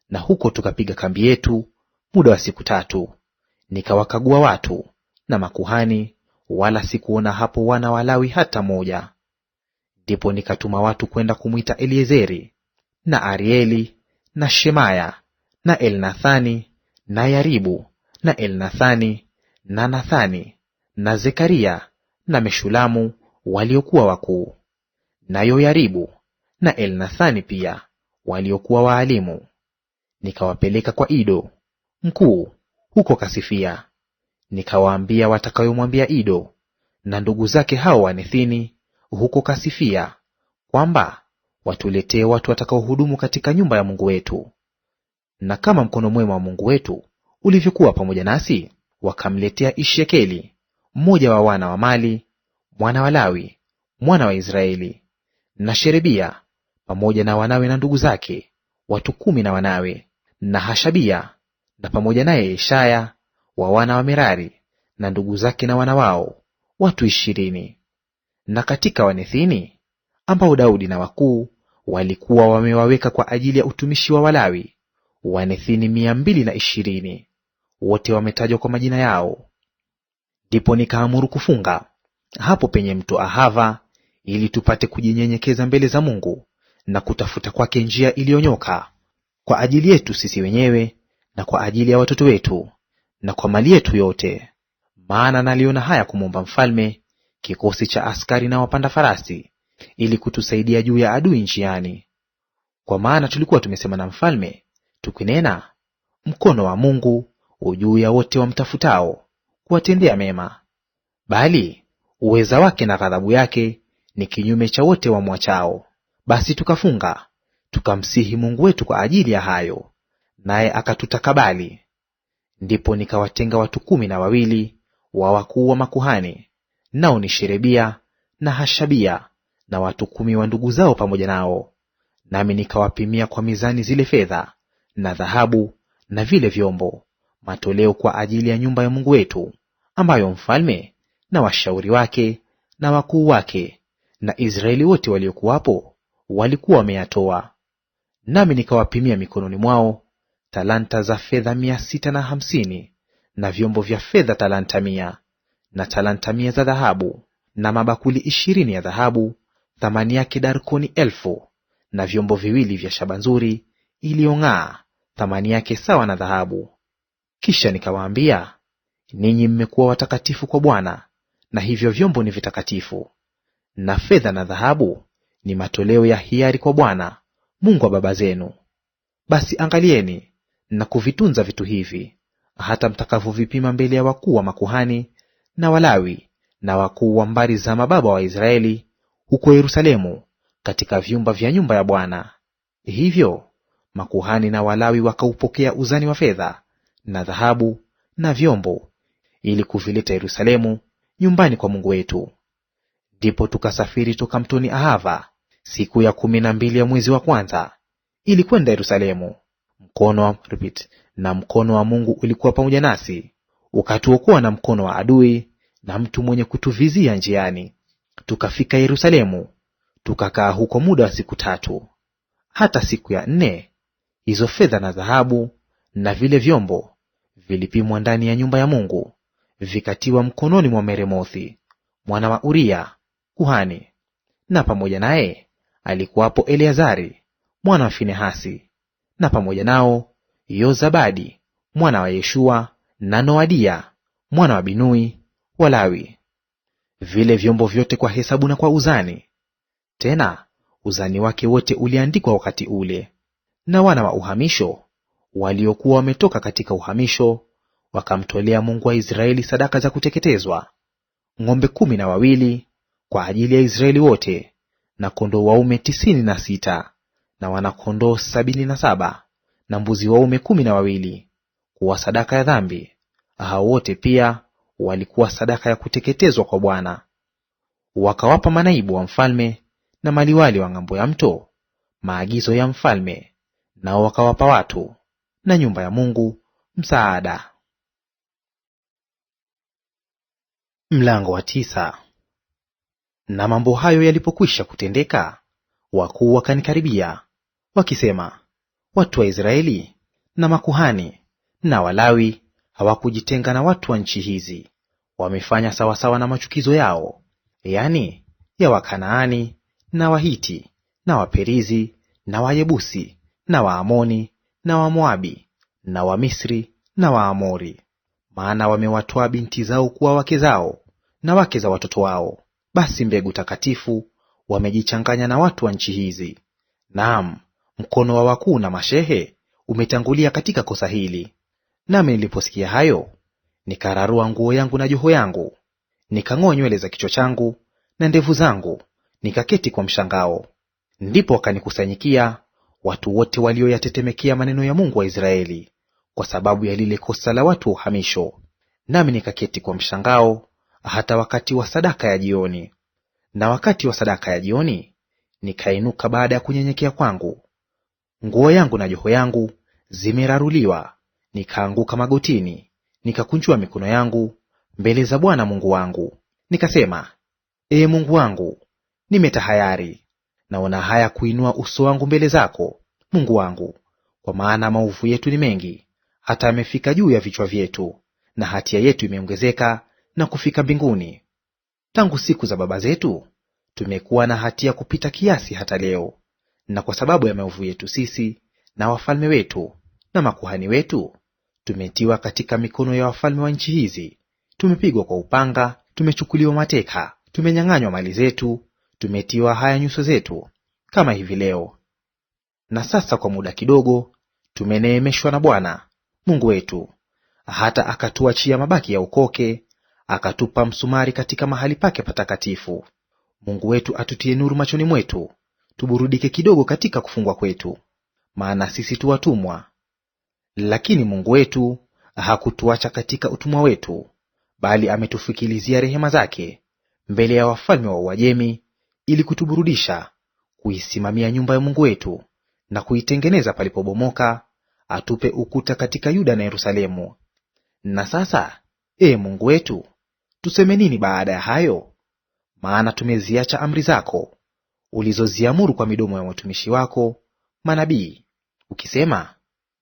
na huko tukapiga kambi yetu muda wa siku 3. Nikawakagua watu na makuhani, wala sikuona hapo wana wa Lawi hata moja. Ndipo nikatuma watu kwenda kumwita Eliezeri na Arieli na Shemaya na Elnathani na Yaribu na Elnathani na Nathani na Zekaria na Meshulamu, waliokuwa wakuu, nayo Yaribu na Elnathani pia waliokuwa waalimu. Nikawapeleka kwa Ido mkuu huko Kasifia. Nikawaambia watakayomwambia Ido na ndugu zake hao Wanethini huko Kasifia, kwamba watuletee watu watakaohudumu katika nyumba ya Mungu wetu. Na kama mkono mwema wa Mungu wetu ulivyokuwa pamoja nasi, wakamletea Ishekeli, mmoja wa wana wa Mali, mwana wa Lawi, mwana wa Israeli, na Sherebia pamoja na wanawe na ndugu zake, watu 10 na wanawe, na Hashabia na pamoja naye Yeshaya wa wana wa Merari na ndugu zake na wana wao, watu 20. Na katika Wanethini ambao Daudi na wakuu walikuwa wamewaweka kwa ajili ya utumishi wa Walawi, Wanethini 220, wote wametajwa kwa majina yao. Ndipo nikaamuru kufunga hapo penye mto Ahava, ili tupate kujinyenyekeza mbele za Mungu na kutafuta kwake njia iliyonyoka, kwa ajili yetu sisi wenyewe na kwa ajili ya watoto wetu na kwa mali yetu yote. Maana naliona haya kumwomba mfalme kikosi cha askari na wapanda farasi, ili kutusaidia juu ya adui njiani. Kwa maana tulikuwa tumesema na mfalme tukinena, mkono wa Mungu ujuu ya wote wamtafutao kuwatendea mema, bali uweza wake na ghadhabu yake ni kinyume cha wote wamwachao. Basi tukafunga tukamsihi Mungu wetu kwa ajili ya hayo, naye akatutakabali. Ndipo nikawatenga watu 12 wa wakuu wa makuhani, nao ni Sherebia na Hashabia, na watu 10 wa ndugu zao pamoja nao. Nami nikawapimia kwa mizani zile fedha na dhahabu na vile vyombo, matoleo kwa ajili ya nyumba ya Mungu wetu, ambayo mfalme na washauri wake na wakuu wake na Israeli wote waliokuwapo walikuwa wameyatoa. Nami nikawapimia mikononi mwao talanta za fedha 650, na vyombo vya fedha talanta 100, na talanta 100 za dhahabu, na mabakuli 20 ya dhahabu, thamani yake darkoni 1000, na vyombo 2 vya shaba nzuri iliyong'aa, thamani yake sawa na dhahabu. Kisha nikawaambia, ninyi mmekuwa watakatifu kwa Bwana, na hivyo vyombo ni vitakatifu. Na fedha na dhahabu ni matoleo ya hiari kwa Bwana Mungu wa baba zenu. Basi angalieni na kuvitunza vitu hivi, hata mtakavyovipima mbele ya wakuu wa makuhani na Walawi na wakuu wa mbari za mababa wa Israeli huko Yerusalemu, katika vyumba vya nyumba ya Bwana. Hivyo makuhani na Walawi wakaupokea uzani wa fedha na dhahabu na vyombo, ili kuvileta Yerusalemu nyumbani kwa Mungu wetu. Ndipo tukasafiri toka mtoni Ahava siku ya 12 ya mwezi wa kwanza, ili kwenda Yerusalemu. Mkono wa Mungu ulikuwa pamoja nasi, ukatuokoa na mkono wa adui na mtu mwenye kutuvizia njiani. Tukafika Yerusalemu, tukakaa huko muda wa siku 3. Hata siku ya 4 hizo fedha na dhahabu na vile vyombo vilipimwa ndani ya nyumba ya Mungu, vikatiwa mkononi mwa Meremothi mwana wa Uria kuhani, na pamoja naye alikuwapo Eleazari mwana wa Finehasi, na pamoja nao Yozabadi mwana wa Yeshua na Noadia mwana wa Binui Walawi. Vile vyombo vyote kwa hesabu na kwa uzani, tena uzani wake wote uliandikwa wakati ule. Na wana wa uhamisho waliokuwa wametoka katika uhamisho wakamtolea Mungu wa Israeli sadaka za kuteketezwa, ng'ombe 12 kwa ajili ya Israeli wote, na kondoo waume 96, na wana-kondoo 77, na mbuzi waume 12, kuwa sadaka ya dhambi. Hao wote pia walikuwa sadaka ya kuteketezwa kwa Bwana. Wakawapa manaibu wa mfalme na maliwali wa ng'ambo ya mto maagizo ya mfalme, nao wakawapa watu na nyumba ya Mungu msaada. Mlango wa 9. Na mambo hayo yalipokwisha kutendeka, wakuu wakanikaribia wakisema, watu wa Israeli na makuhani na Walawi hawakujitenga na watu wa nchi hizi, wamefanya sawasawa na machukizo yao, yaani ya Wakanaani na Wahiti na Waperizi na Wayebusi na Waamoni na Wamoabi na Wamisri na Waamori. Maana wamewatwaa binti zao kuwa wake zao na wake za watoto wao. Basi mbegu takatifu wamejichanganya na watu wa nchi hizi. Naam, mkono wa wakuu na mashehe umetangulia katika kosa hili. Nami niliposikia hayo, nikararua nguo yangu na joho yangu, nikang'oa nywele za kichwa changu na ndevu zangu, nikaketi kwa mshangao. Ndipo wakanikusanyikia watu wote walioyatetemekea maneno ya Mungu wa Israeli, kwa sababu ya lile kosa la watu wa uhamisho. Nami nikaketi kwa mshangao hata wakati wa sadaka ya jioni. Na wakati wa sadaka ya jioni nikainuka baada ya kunyenyekea kwangu, nguo yangu na joho yangu zimeraruliwa, nikaanguka magotini, nikakunjua mikono yangu mbele za Bwana Mungu wangu. Nikasema, Ee Mungu wangu, nimetahayari, naona haya kuinua uso wangu mbele zako, Mungu wangu, kwa maana maovu yetu ni mengi, hata yamefika juu ya vichwa vyetu, na hatia yetu imeongezeka na kufika mbinguni. Tangu siku za baba zetu tumekuwa na hatia kupita kiasi hata leo, na kwa sababu ya maovu yetu sisi na wafalme wetu na makuhani wetu, tumetiwa katika mikono ya wafalme wa nchi hizi, tumepigwa kwa upanga, tumechukuliwa mateka, tumenyang'anywa mali zetu, tumetiwa haya nyuso zetu, kama hivi leo. Na sasa kwa muda kidogo tumeneemeshwa na Bwana Mungu wetu, hata akatuachia mabaki ya ukoke, akatupa msumari katika mahali pake patakatifu. Mungu wetu atutie nuru machoni mwetu, tuburudike kidogo katika kufungwa kwetu, maana sisi tu watumwa. Lakini Mungu wetu hakutuacha katika utumwa wetu, bali ametufikilizia rehema zake mbele ya wafalme wa Uajemi, ili kutuburudisha, kuisimamia nyumba ya Mungu wetu na kuitengeneza palipobomoka, atupe ukuta katika Yuda na Yerusalemu. Na sasa, Ee Mungu wetu, tuseme nini baada ya hayo? Maana tumeziacha amri zako ulizoziamuru kwa midomo ya watumishi wako manabii, ukisema,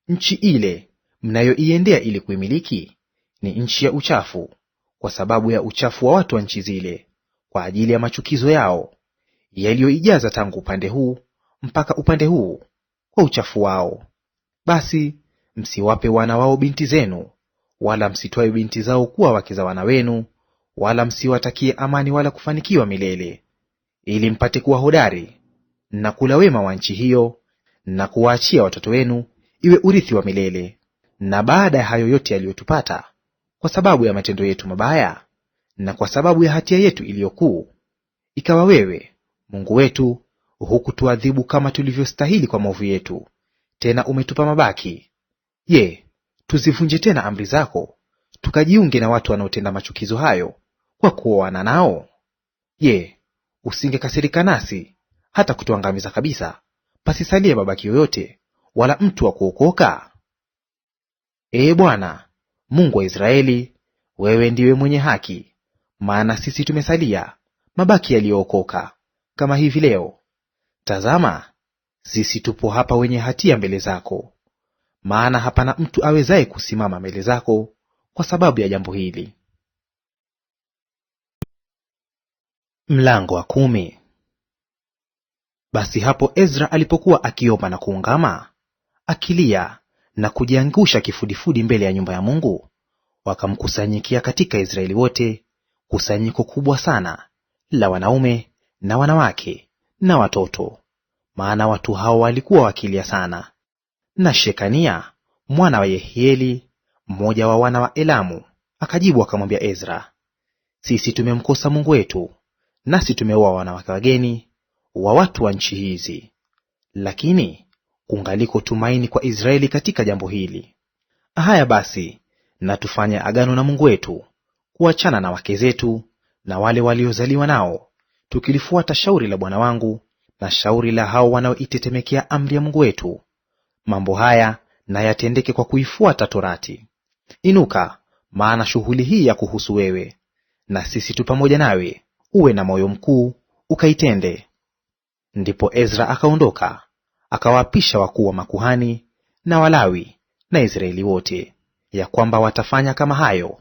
nchi ile mnayoiendea ili kuimiliki ni nchi ya uchafu, kwa sababu ya uchafu wa watu wa nchi zile, kwa ajili ya machukizo yao yaliyoijaza tangu upande huu mpaka upande huu, kwa uchafu wao. Basi msiwape wana wao binti zenu, wala msitwae binti zao kuwa wake za wana wenu, wala msiwatakie amani wala kufanikiwa milele, ili mpate kuwa hodari na kula wema wa nchi hiyo, na kuwaachia watoto wenu iwe urithi wa milele. Na baada ya hayo yote yaliyotupata kwa sababu ya matendo yetu mabaya na kwa sababu ya hatia yetu iliyokuu, ikawa wewe Mungu wetu hukutuadhibu kama tulivyostahili kwa maovu yetu, tena umetupa mabaki. Je, tuzivunje tena amri zako, tukajiunge na watu wanaotenda machukizo hayo kwa kuoana nao? Je, usingekasirika nasi hata kutuangamiza kabisa, pasisalie mabaki yoyote, wala mtu wa kuokoka? Ee Bwana Mungu wa Israeli, wewe ndiwe mwenye haki, maana sisi tumesalia mabaki yaliyookoka, kama hivi leo. Tazama, sisi tupo hapa wenye hatia mbele zako, maana hapana mtu awezaye kusimama mbele zako kwa sababu ya jambo hili. Mlango wa 10. Basi hapo Ezra alipokuwa akiomba na kuungama, akilia na kujiangusha kifudifudi mbele ya nyumba ya Mungu, wakamkusanyikia katika Israeli wote kusanyiko kubwa sana la wanaume na wanawake na watoto, maana watu hao walikuwa wakilia sana. Na Shekania mwana wa Yehieli, mmoja wa wana wa Elamu, akajibu akamwambia Ezra, sisi tumemkosa Mungu wetu, nasi tumeoa wanawake wageni wa watu wa nchi hizi. Lakini kungaliko tumaini kwa Israeli katika jambo hili. Haya basi, na tufanye agano na Mungu wetu, kuachana na wake zetu na wale waliozaliwa nao, tukilifuata shauri la bwana wangu na shauri la hao wanaoitetemekea amri ya Mungu wetu. Mambo haya na yatendeke kwa kuifuata Torati. Inuka, maana shughuli hii ya kuhusu wewe. na sisi tu pamoja nawe, uwe na moyo mkuu, ukaitende. Ndipo Ezra akaondoka, akawaapisha wakuu wa makuhani na Walawi na Israeli wote, ya kwamba watafanya kama hayo.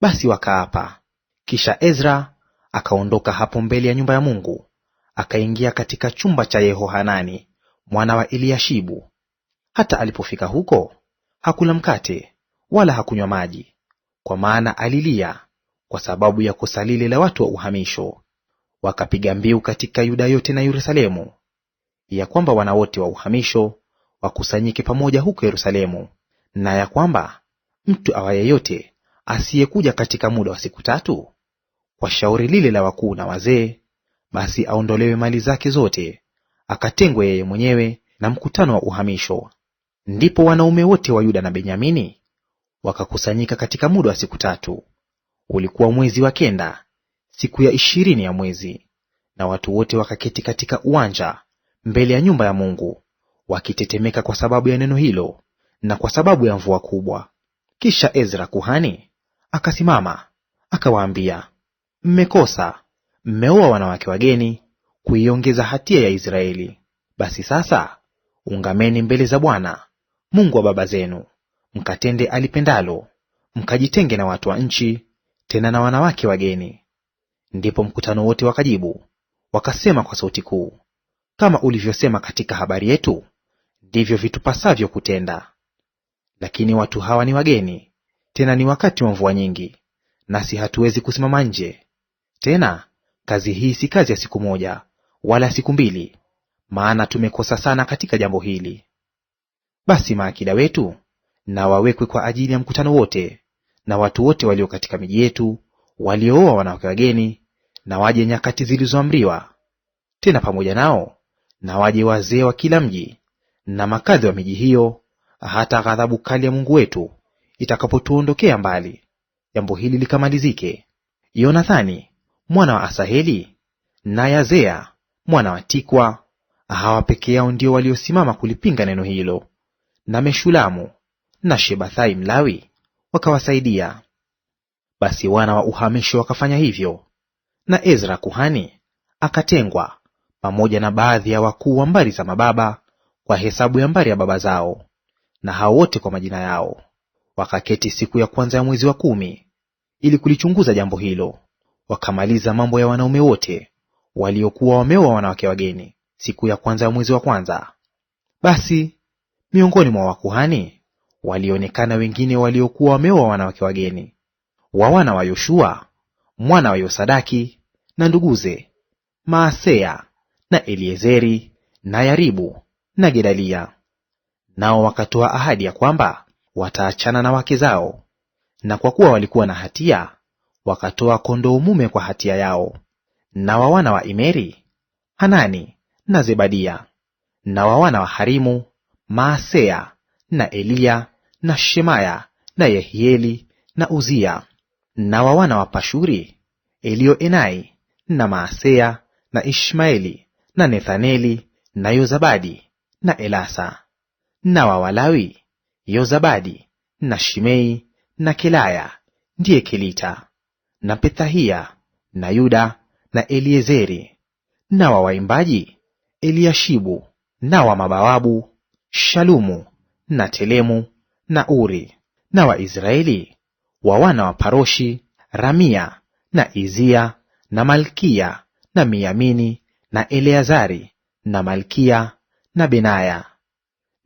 Basi wakaapa. Kisha Ezra akaondoka hapo mbele ya nyumba ya Mungu, akaingia katika chumba cha Yehohanani mwana wa Eliashibu. Hata alipofika huko, hakula mkate wala hakunywa maji, kwa maana alilia kwa sababu ya kosa lile la watu wa uhamisho. Wakapiga mbiu katika Yuda yote na Yerusalemu, ya kwamba wana wote wa uhamisho wakusanyike pamoja huko Yerusalemu, na ya kwamba mtu awaye yote asiyekuja katika muda wa siku 3 kwa shauri lile la wakuu na wazee, basi aondolewe mali zake zote, akatengwe yeye mwenyewe na mkutano wa uhamisho. Ndipo wanaume wote wa Yuda na Benyamini wakakusanyika katika muda wa siku 3. Ulikuwa mwezi wa 9, siku ya 20 ya mwezi, na watu wote wakaketi katika uwanja mbele ya nyumba ya Mungu, wakitetemeka kwa sababu ya neno hilo na kwa sababu ya mvua kubwa. Kisha Ezra kuhani akasimama akawaambia, mmekosa, mmeoa wanawake wageni kuiongeza hatia ya Israeli. Basi sasa ungameni mbele za Bwana Mungu wa baba zenu, mkatende alipendalo, mkajitenge na watu wa nchi, tena na wanawake wageni. Ndipo mkutano wote wakajibu wakasema kwa sauti kuu, kama ulivyosema katika habari yetu, ndivyo vitupasavyo kutenda. Lakini watu hawa ni wageni, tena ni wakati wa mvua nyingi, nasi hatuwezi kusimama nje. Tena kazi hii si kazi ya siku moja wala siku 2, maana tumekosa sana katika jambo hili. Basi maakida wetu na wawekwe kwa ajili ya mkutano wote, na watu wote walio katika miji yetu waliooa wanawake wageni, na waje nyakati zilizoamriwa. Tena pamoja nao na waje wazee wa kila mji na makadhi wa miji hiyo, hata ghadhabu kali ya Mungu wetu itakapotuondokea mbali, jambo hili likamalizike. Yonathani mwana wa Asaheli na Yazea mwana wa Tikwa, hawa peke yao ndio waliosimama kulipinga neno hilo, na Meshulamu na Shebathai Mlawi wakawasaidia. Basi wana wa uhamisho wakafanya hivyo, na Ezra kuhani akatengwa pamoja na baadhi ya wakuu wa mbari za mababa kwa hesabu ya mbari ya baba zao, na hao wote kwa majina yao. Wakaketi siku ya kwanza ya mwezi wa 10 ili kulichunguza jambo hilo. Wakamaliza mambo ya wanaume wote waliokuwa wameoa wanawake wageni siku ya kwanza ya mwezi wa kwanza. Basi miongoni mwa wakuhani walionekana wengine waliokuwa wameoa wanawake wageni, wa wana wa Yoshua mwana wa Yosadaki na nduguze, Maaseya na Eliezeri na Yaribu na Gedalia. Nao wakatoa ahadi ya kwamba wataachana na wake zao, na kwa kuwa walikuwa na hatia, wakatoa kondoo mume kwa hatia yao. Na wa wana wa Imeri, Hanani na Zebadia. Na wa wana wa Harimu, Maaseya na Eliya na Shemaya na Yehieli na Uzia. Na wa wana wa Pashuri, Elioenai na Maaseya na Ishmaeli na Nethaneli na Yozabadi na Elasa. Na wa Walawi, Yozabadi na Shimei na Kelaya ndiye Kelita, na Pethahia na Yuda na Eliezeri. Na wa waimbaji, Eliashibu. Na wa mabawabu, Shalumu na Telemu na Uri. Na wa Israeli, wa wana wa Paroshi, Ramia na Izia na Malkia na Miyamini na Eleazari na Malkia na Benaya.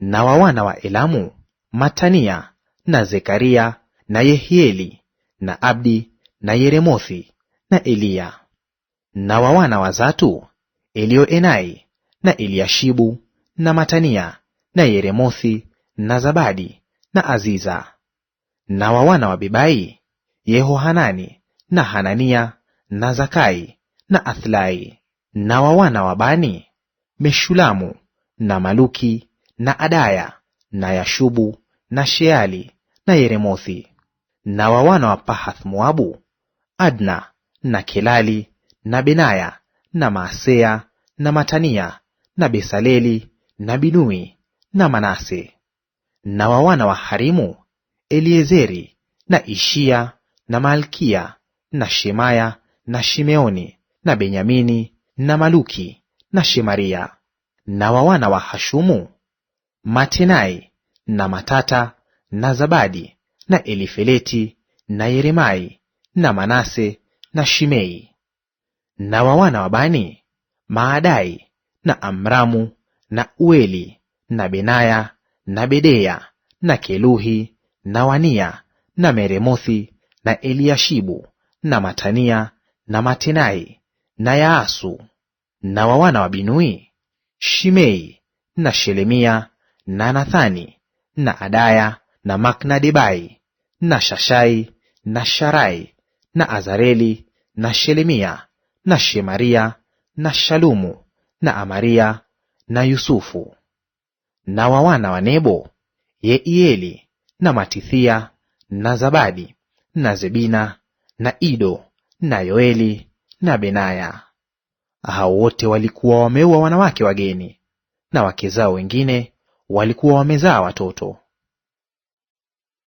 Na wa wana wa Elamu, Matania na Zekaria na Yehieli na Abdi na Yeremothi na Eliya. Na wa wana wa Zatu, Elioenai na Eliashibu na Matania na Yeremothi na Zabadi na Aziza. Na wa wana wa Bebai, Yehohanani na Hanania na Zakai na Athlai. Na wa wana wa Bani, Meshulamu na Maluki na Adaya na Yashubu na Sheali na Yeremothi. Na wa wana wa Pahath Moabu, Adna na Kelali na Benaya na Maaseya na Matania na Besaleli na Binui na Manase. Na wa wana wa Harimu, Eliezeri na Ishia na Malkia na Shemaya na Shimeoni na Benyamini na Maluki na Shemaria. Na wa wana wa Hashumu, Matenai na Matata na Zabadi na Elifeleti na Yeremai na Manase na Shimei. Na wa wana wa Bani, Maadai na Amramu na Ueli na Benaya na Bedeya na Keluhi na Wania na Meremothi na Eliashibu na Matania na Matenai na Yaasu. Na wa wana wa Binui, Shimei na Shelemia na Nathani na Adaya na Maknadebai na Shashai na Sharai na Azareli na Shelemia na Shemaria na Shalumu na Amaria na Yusufu. Na wa wana wa Nebo, Yeieli na Matithia na Zabadi na Zebina na Ido na Yoeli na Benaya. Hao wote walikuwa wameua wanawake wageni, na wake zao wengine walikuwa wamezaa watoto.